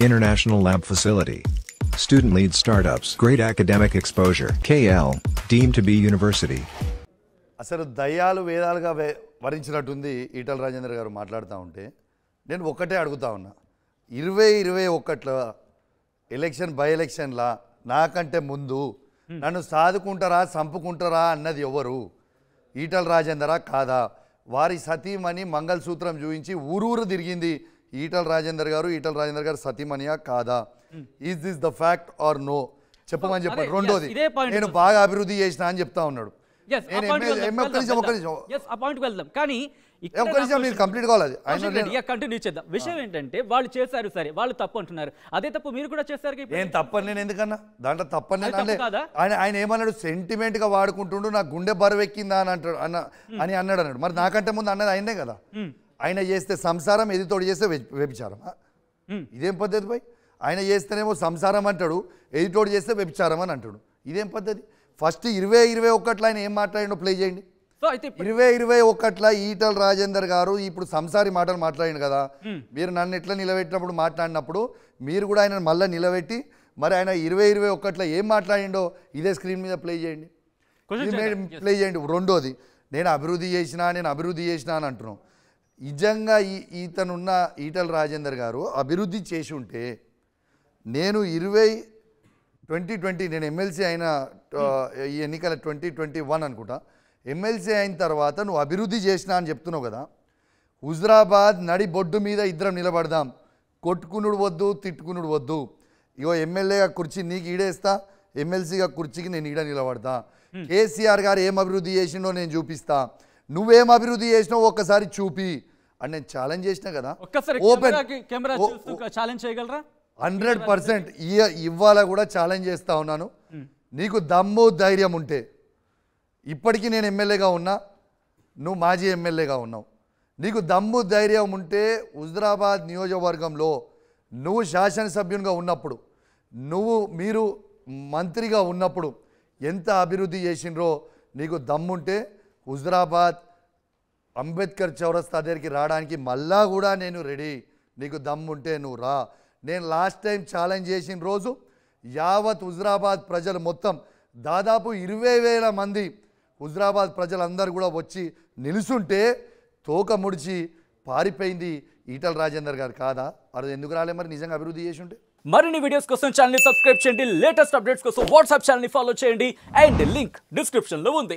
International Lab Facility. Student-led startups. Great academic exposure. KL. Deemed to be university. అసలు దయ్యాలు వేదాలుగా వరించినట్టుంది ఈటల రాజేందర్ గారు మాట్లాడుతూ ఉంటే నేను ఒక్కటే అడుగుతా ఉన్నా 2021లో ఎలక్షన్ బై ఎలక్షన్లా నాకంటే ముందు నన్ను సాదుకుంటారా చంపుకుంటారా అన్నది ఎవరు? ఈటల రాజేందరా కాదా? వారి సతీమణి మంగళసూత్రం చూపించి ఊరూరు తిరిగింది ఈటల రాజేందర్ గారు సతీమణియా కాదా? Is this the fact or no? చెప్పమని చెప్పండి. రెండోది, నేను బాగా అభివృద్ధి చేసిన అని చెప్తా ఉన్నాడు. కంటిన్యూ చేద్దాం. విషయం ఏంటంటే వాళ్ళు చేశారు, సరే వాళ్ళు తప్పు అంటున్నారు. అదే తప్పు మీరు కూడా చేశారు. నేను తప్పని నేను ఎందుకన్నా దాంట్లో తప్పని ఆయన ఏమన్నాడు? సెంటిమెంట్ గా వాడుకుంటుండు, నాకు గుండె బరువెక్కిందా అని అంటాడు అని అన్నాడు. మరి నాకంటే ముందు అన్నది ఆయనే కదా. ఆయన చేస్తే సంసారం, ఎదితోడు చేస్తే వ్యభిచారమా? ఇదేం పద్ధతి పోయి? ఆయన చేస్తేనేమో సంసారం అంటాడు, ఎదితోడు చేస్తే వ్యభిచారం అని అంటాడు. ఇదేం పద్ధతి? ఫస్ట్ 2021లో ఆయన ఏం మాట్లాడిండో ప్లే చేయండి. 2021లో ఈటల రాజేందర్ గారు ఇప్పుడు సంసారి మాటలు మాట్లాడిండు కదా. మీరు నన్ను ఎట్లా నిలబెట్టినప్పుడు మాట్లాడినప్పుడు మీరు కూడా ఆయన మళ్ళీ నిలబెట్టి మరి ఆయన 2021లో ఏం మాట్లాడిండో ఇదే స్క్రీన్ మీద ప్లే చేయండి. రెండోది, నేను అభివృద్ధి చేసినా అని అంటున్నాం. నిజంగా ఈతనున్న ఈటల రాజేందర్ గారు అభివృద్ధి చేసి ఉంటే నేను 2020 నేను ఎమ్మెల్సీ అయిన ఈ ఎన్నికల 2021 అనుకుంటా, ఎమ్మెల్సీ అయిన తర్వాత నువ్వు అభివృద్ధి చేసినా అని చెప్తున్నావు కదా. హుజరాబాద్ నడి బొడ్డు మీద ఇద్దరం నిలబడదాం, కొట్టుకునుడు వద్దు, తిట్టుకునుడు వద్దు. ఇగో ఎమ్మెల్యేగా కుర్చీ నీకు ఈడేస్తా, ఎమ్మెల్సీగా కుర్చీకి నేను ఈడ నిలబడతా. కేసీఆర్ గారు ఏం అభివృద్ధి చేసిండో నేను చూపిస్తా, నువ్వేం అభివృద్ధి చేసినావు ఒక్కసారి చూపి అని నేను ఛాలెంజ్ చేసినా కదా. ఓపెన్ 100% ఇవాళ కూడా ఛాలెంజ్ చేస్తా ఉన్నాను. నీకు దమ్ము ధైర్యం ఉంటే, ఇప్పటికీ నేను ఎమ్మెల్యేగా ఉన్నా, నువ్వు మాజీ ఎమ్మెల్యేగా ఉన్నావు, నీకు దమ్ము ధైర్యం ఉంటే హుజరాబాద్ నియోజకవర్గంలో నువ్వు శాసనసభ్యునిగా ఉన్నప్పుడు, మీరు మంత్రిగా ఉన్నప్పుడు ఎంత అభివృద్ధి చేసినరో నీకు దమ్ముంటే హుజరాబాద్ అంబేద్కర్ చౌరస్తా దగ్గరికి రావడానికి మళ్ళా కూడా నేను రెడీ. నీకు దమ్ముంటే నువ్వు రా. నేను లాస్ట్ టైం ఛాలెంజ్ చేసిన రోజు యావత్ హుజరాబాద్ ప్రజలు మొత్తం దాదాపు 20,000 మంది హుజరాబాద్ ప్రజలందరూ కూడా వచ్చి నిలుసుంటే తోక ముడిచి పారిపోయింది ఈటల రాజేందర్ గారు కాదా? అది ఎందుకు రాలే మరి నిజంగా అభివృద్ధి చేసి ఉంటే? మరిన్ని వీడియోస్ కోసం ఛానల్ ని సబ్స్క్రైబ్ చేయండి, లేటెస్ట్ అప్డేట్స్ కోసం వాట్సాప్ ఛానల్ ని ఫాలో చేయండి, అండ్ లింక్ డిస్క్రిప్షన్ లో ఉంది.